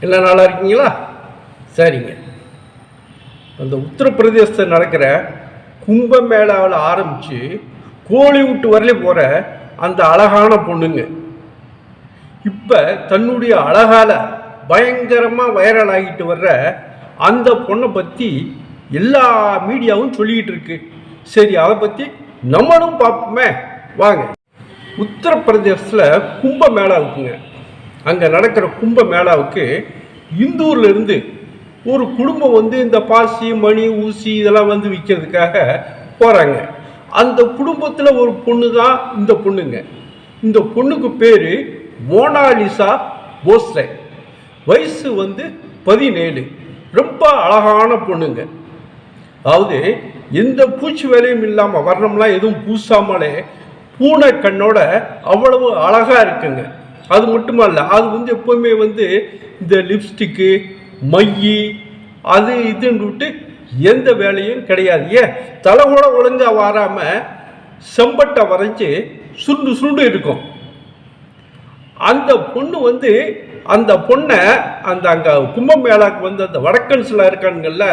என்ன நல்லா இருக்கீங்களா? சரிங்க. அந்த உத்தரப்பிரதேசத்தில் நடக்கிற கும்பமேளாவில் ஆரம்பித்து கோலிவுட் வரலே போகிற அந்த அழகான பொண்ணுங்க இப்போ தன்னுடைய அழகால் பயங்கரமாக வைரல் ஆகிட்டு வர்ற அந்த பொண்ணை பற்றி எல்லா மீடியாவும் சொல்லிக்கிட்டு இருக்கு. சரி, அதை பற்றி நம்மளும் பார்ப்போமே வாங்க. உத்தரப்பிரதேசத்தில் கும்பமேளா இருக்குங்க. அங்கே நடக்கிற கும்பமேளாவுக்கு இந்தூர்லேருந்து ஒரு குடும்பம் இந்த பாசி மணி ஊசி இதெல்லாம் விற்கிறதுக்காக போகிறாங்க. அந்த குடும்பத்தில் ஒரு பொண்ணு தான் இந்த பொண்ணுங்க. இந்த பொண்ணுக்கு பேர் மோனாலிசா போஸ்லே. வயசு 17. ரொம்ப அழகான பொண்ணுங்க. அதாவது எந்த பூச்சி வேலையும் இல்லாமல் வர்ணம்லாம் எதுவும் பூசாமலே பூனை கண்ணோட அவ்வளவு அழகாக இருக்குங்க. அது மட்டுமல்ல, அது எப்போவுமே இந்த லிப்ஸ்டிக்கு மையி அது இதுன்னு விட்டு எந்த வேலையும் கிடையாது. ஏன் தலை கூட ஒழுங்காக வராமல் செம்பட்டை வரைஞ்சி சுண்டு சுண்டு இருக்கும். அந்த பொண்ணு அந்த பொண்ணை அங்கே கும்பமேளாவுக்கு அந்த வடக்கன்ஸில் இருக்கானுங்கள்ல,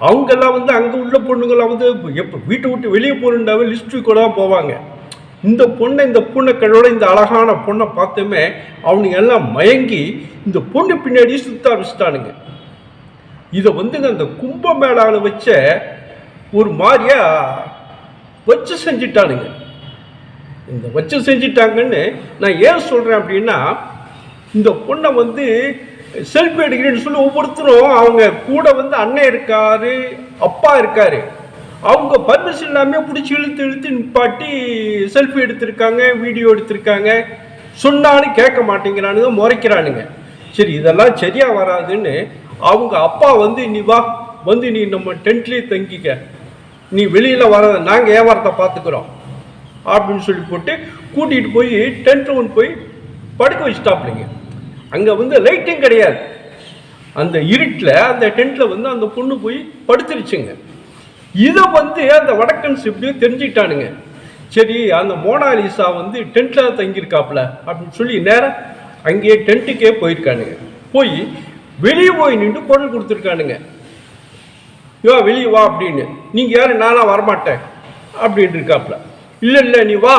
அவங்கெல்லாம் அங்கே உள்ள பொண்ணுங்களாம் எப்போ வீட்டை விட்டு வெளியே போகணுன்னாவே லிப்ஸ்டிக் கூட தான் போவாங்க. இந்த பொண்ணை இந்த பூனைக்கண்ணோட இந்த அழகான பொண்ணை பார்த்துமே அவனுங்க எல்லாம் மயங்கி இந்த பொண்ணு பின்னாடி சுத்த ஆரம்பிச்சிட்டானுங்க. இதை அந்த கும்பமேளாவில் வச்ச ஒரு மாதிரியா வச்சு செஞ்சிட்டானுங்க. இந்த வச்சு செஞ்சிட்டாங்கன்னு நான் ஏன் சொல்கிறேன் அப்படின்னா, இந்த பொண்ணை செல்ஃபி எடுக்கிறேன்னு சொல்லி ஒவ்வொருத்தரும் அவங்க கூட அண்ணன் இருக்காரு, அப்பா இருக்காரு, அவங்க பர்மிஷன் இல்லாமல் பிடிச்சி இழுத்து நிப்பாட்டி செல்ஃபி எடுத்திருக்காங்க, வீடியோ எடுத்திருக்காங்க. சொன்னாலும் கேட்க மாட்டேங்கிறானுங்க, முறைக்கிறானுங்க. சரி, இதெல்லாம் சரியாக வராதுன்னு அவங்க அப்பா நீ வா நீ நம்ம டென்ட்லேயே தங்கிக்க, நீ வெளியில் வராத, நாங்கள் வியாபாரத்தை பார்த்துக்குறோம் அப்படின்னு சொல்லி போட்டு கூட்டிகிட்டு போய் டென்ட் ரூம் போய் படுக்க வச்சுட்டாப்பிள்ளைங்க. அங்கே லைட்டும் கிடையாது. அந்த இருட்டில் அந்த டென்ட்டில் அந்த பொண்ணு போய் படுத்துருச்சுங்க. இதை அந்த வடக்கன்ஸ் இப்படியோ தெரிஞ்சுக்கிட்டானுங்க. சரி, அந்த மோனாலிசா டென்ட்டில் தங்கியிருக்காப்புல அப்படின்னு சொல்லி நேரம் அங்கேயே டென்ட்டுக்கே போயிருக்கானுங்க. போய் வெளியே போய் நின்று குரல் கொடுத்துருக்கானுங்க, யோ வெளியே வா அப்படின்னு. நீங்கள் யாரு? நானா வரமாட்டேன் அப்படின்ட்டு இருக்காப்புல. இல்லை நீ வா,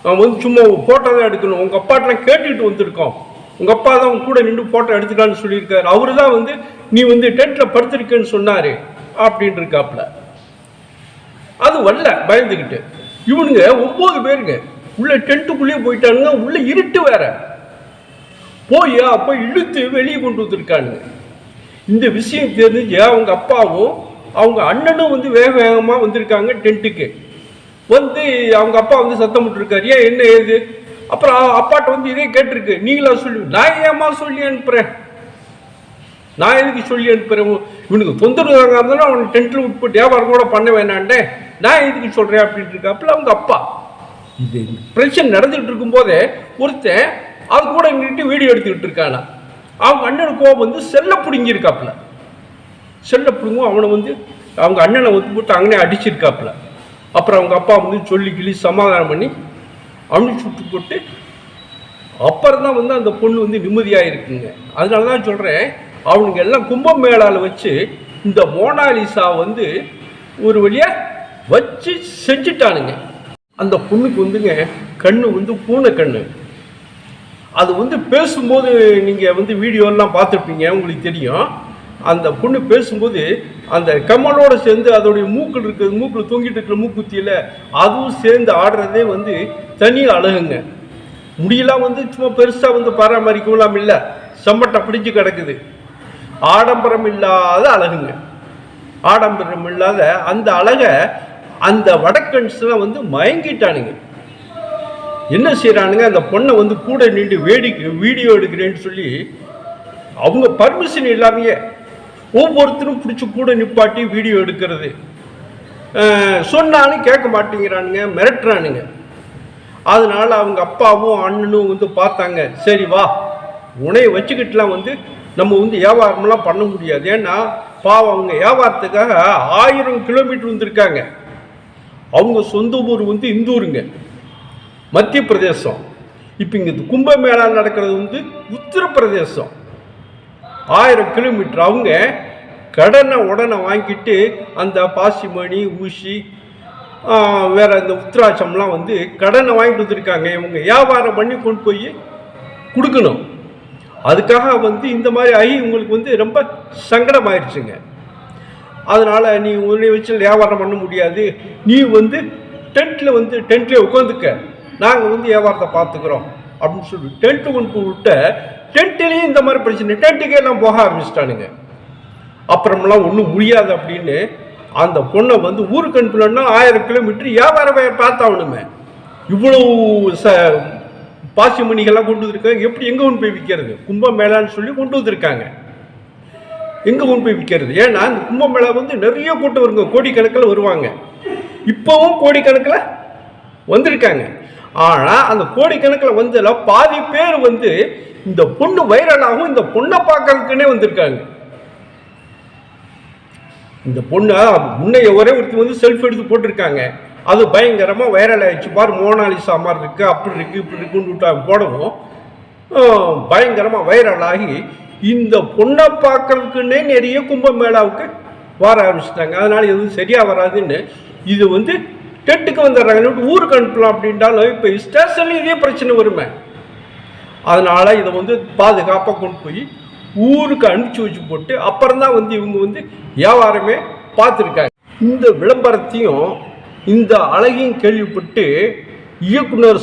நான் சும்மா ஃபோட்டோ தான் எடுக்கணும், உங்கள் அப்பாட்டெலாம் கேட்டுக்கிட்டு வந்திருக்கோம், உங்கள் அப்பா தான் உங்க கூட நின்று ஃபோட்டோ எடுத்துக்கான்னு சொல்லியிருக்காரு, அவரு தான் நீ டென்ட்டில் படுத்திருக்கேன்னு சொன்னார் அப்படின்னு இருக்காப்புல. அது வரல, பயந்துக்கிட்டு. இவனுங்க 9 பேருங்க உள்ள டென்ட்டுக்குள்ளேயே போயிட்டானுங்க. உள்ள இருட்டு வேற. போய் அப்போ இழுத்து வெளியே கொண்டு வந்துருக்கானுங்க. இந்த விஷயம் தெரிஞ்சு அவங்க அப்பாவும் அவங்க அண்ணனும் வேக வேகமாக வந்திருக்காங்க டென்ட்டுக்கு. அவங்க அப்பா சத்தம் விட்டுருக்காரு, ஏன் என்ன ஏது? அப்புறம் அப்பாட்ட இதே கேட்டிருக்கு, நீங்களா சொல்லி? நான் ஏமா சொல்லி அனுப்புகிறேன், நான் எதுக்கு சொல்லி அனுப்புகிறேன்? இவனுக்கு தொந்தரவு தாங்க இருந்தாலும் அவனுக்கு டென்ட்டில் விட்டு வியாபாரம் கூட பண்ண வேணாண்டே, நான் எதுக்கு சொல்கிறேன் அப்படின்ட்டு இருக்காப்புல அவங்க அப்பா. இது பிரச்சனை நடந்துகிட்டு இருக்கும்போதே ஒருத்தன் அது கூட நின்று வீடியோ எடுத்துக்கிட்டு இருக்கானா. அவங்க அண்ணனுக்கு செல்லை பிடுங்கியிருக்காப்புல. செல்லை பிடுங்கும் அவனை அவங்க அண்ணனை போட்டு அங்கனே அடிச்சிருக்காப்புல. அப்புறம் அவங்க அப்பா சொல்லி கிளி சமாதானம் பண்ணி அனுப்பிச்சு விட்டு போட்டு அப்புறம் தான் அந்த பொண்ணு நிம்மதியாக இருக்குங்க. அதனால தான் சொல்கிறேன், அவனுங்க எல்லாம் கும்பமேளாவில் வச்சு இந்த மோனாலிசா ஒரு வழியாக வச்சு செஞ்சுட்டானுங்க. அந்த பொண்ணுக்கு கண்ணு பூனை கண்ணு. அது பேசும்போது நீங்கள் வீடியோலாம் பார்த்துருப்பீங்க, உங்களுக்கு தெரியும். அந்த பொண்ணு பேசும்போது அந்த கமலோடு சேர்ந்து அதோடைய மூக்கில் இருக்கிறது, மூக்கில் தூங்கிட்டு இருக்கிற மூக்குத்தியில் அதுவும் சேர்ந்து ஆடுறதே தனி அழகுங்க. முடியெல்லாம் சும்மா பெருசாக பராமரிக்கலாம் இல்லை, செம்பட்டை பிடிச்சு கிடக்குது. ஆடம்பரம் இல்லாத அழகுங்க. ஆடம்பரம் இல்லாத அந்த அழகை அந்த வடக்கன்ஸ்லாம் மயங்கிட்டானுங்க. என்ன செய்கிறானுங்க, அந்த பொண்ணை கூட நின்று வீடியோ எடுக்கிறேன்னு சொல்லி அவங்க பர்மிஷன் இல்லாமையே ஒவ்வொருத்தரும் பிடிச்சி கூட நிப்பாட்டி வீடியோ எடுக்கிறது. சொன்னாலும் கேட்க மாட்டேங்கிறானுங்க, மிரட்டுறானுங்க. அதனால அவங்க அப்பாவும் அண்ணனும் பார்த்தாங்க, சரி வா உனையை வச்சுக்கிட்டுலாம் நம்ம வியாபாரமெல்லாம் பண்ண முடியாது. ஏன்னா பாவம் அவங்க வியாபாரத்துக்காக 1000 கிலோமீட்டர் வந்திருக்காங்க. அவங்க சொந்த ஊர் இந்தூருங்க, மத்திய பிரதேசம். இப்போ இங்கே கும்பமேளா நடக்கிறது உத்தரப்பிரதேசம். 1000 கிலோமீட்டர் அவங்க கடனை உடனே வாங்கிட்டு அந்த பாசிமணி ஊசி வேற இந்த உத்திராட்சம்லாம் வந்து கடனை வாங்கிட்டு வந்துருக்காங்க. இவங்க வியாபாரம் பண்ணி கொண்டு போய் கொடுக்கணும். அதுக்காக வந்து இந்த மாதிரி ஆகி உங்களுக்கு வந்து ரொம்ப சங்கடமாயிருச்சுங்க. அதனால் நீ உன்னை வச்சு வியாபாரம் பண்ண முடியாது, நீ வந்து டென்ட்லேயே உட்காந்துக்க, நாங்கள் வந்து வியாபாரத்தை பார்த்துக்குறோம் அப்படின்னு சொல்லி டென்ட்டு கொண்டு விட்ட. டென்ட்லேயும் இந்த மாதிரி பிரச்சனை, டென்ட்டுக்கே எல்லாம் போக ஆரம்பிச்சிட்டானுங்க. அப்புறமெல்லாம் ஒன்றும் முடியாது அப்படின்னு அந்த பொண்ணை வந்து ஊருக்கு அனுப்பலன்னா 1000 கிலோமீட்டர் வியாபாரம் பார்த்தாகணுமே. இவ்வளோ பாசிமணிகள்லாம் கொண்டு வந்திருக்காங்க. எப்படி எங்கே கொண்டு போய் விற்கிறது? கும்பமேளான்னு சொல்லி கொண்டு வந்திருக்காங்க. எங்கே கொண்டு போய் விற்கிறது? ஏன்னா இந்த கும்பமேளா வந்து நிறைய கூட்டம் வருங்க, கோடிக்கணக்கில் வருவாங்க. இப்போவும் கோடிக்கணக்கில் வந்திருக்காங்க. ஆனால் அந்த கோடிக்கணக்கில் வந்ததில் பாதி பேர் வந்து இந்த பொண்ணு வைரலாகவும் இந்த பொண்ணை பார்க்கறதுக்குன்னே வந்திருக்காங்க. இந்த பொண்ணை முன்னைய ஒரே ஒருத்தர் வந்து செல்ஃபி எடுத்து போட்டிருக்காங்க. அது பயங்கரமாக வைரல் ஆகிடுச்சு. பாரு மோனாலிசா மாதிரி இருக்குது, அப்படி இருக்குது, இப்படி இருக்குன்னு போடவும் பயங்கரமாக வைரல் ஆகி இந்த பொண்ணை பார்க்கறதுக்குன்னே நிறைய கும்பமேளாவுக்கு வர ஆரம்பிச்சிட்டாங்க. அதனால் எதுவும் சரியாக வராதுன்னு இது வந்து டென்ட்டுக்கு வந்துடுறாங்க. ஊருக்கு அனுப்பலாம் அப்படின்றாலும் இப்போ ஸ்டேஷன்லேயும் இதே பிரச்சனை வருமே. அதனால் இதை வந்து பாதுகாப்பாக கொண்டு போய் ஊருக்கு அனுப்பிச்சி வச்சு போட்டு அப்புறம்தான் வந்து இவங்க வந்து வியாபாரமே பார்த்துருக்காங்க. இந்த விளம்பரத்தையும் இந்த அழகையும் கேள்விப்பட்டு இயக்குனர்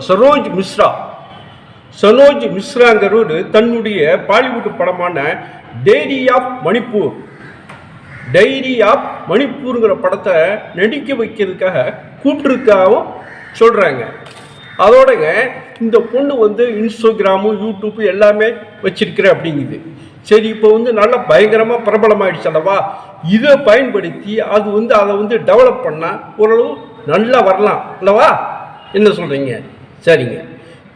சனோஜ் மிஸ்ராங்கிறவர் தன்னுடைய பாலிவுட் படமான டைரி ஆஃப் மணிப்பூருங்கிற படத்தை நடிக்க வைக்கிறதுக்காக கூப்பிட்டுருக்காகவும் சொல்கிறாங்க. அதோடங்க இந்த பொண்ணு வந்து இன்ஸ்டாகிராமு யூடியூப்பு எல்லாமே வச்சிருக்கிற அப்படிங்குது. சரி, இப்போ வந்து நல்லா பயங்கரமாக பிரபலமாயிடுச்சு அல்லவா? இதை பயன்படுத்தி அது வந்து அதை வந்து டெவலப் பண்ணால் ஓரளவு நல்லா வரலாம் அல்லவா? என்ன சொல்கிறீங்க? சரிங்க,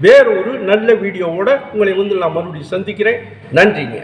வேற ஒரு நல்ல வீடியோவோட உங்களை வந்து நான் மறுபடியும் சந்திக்கிறேன். நன்றிங்க.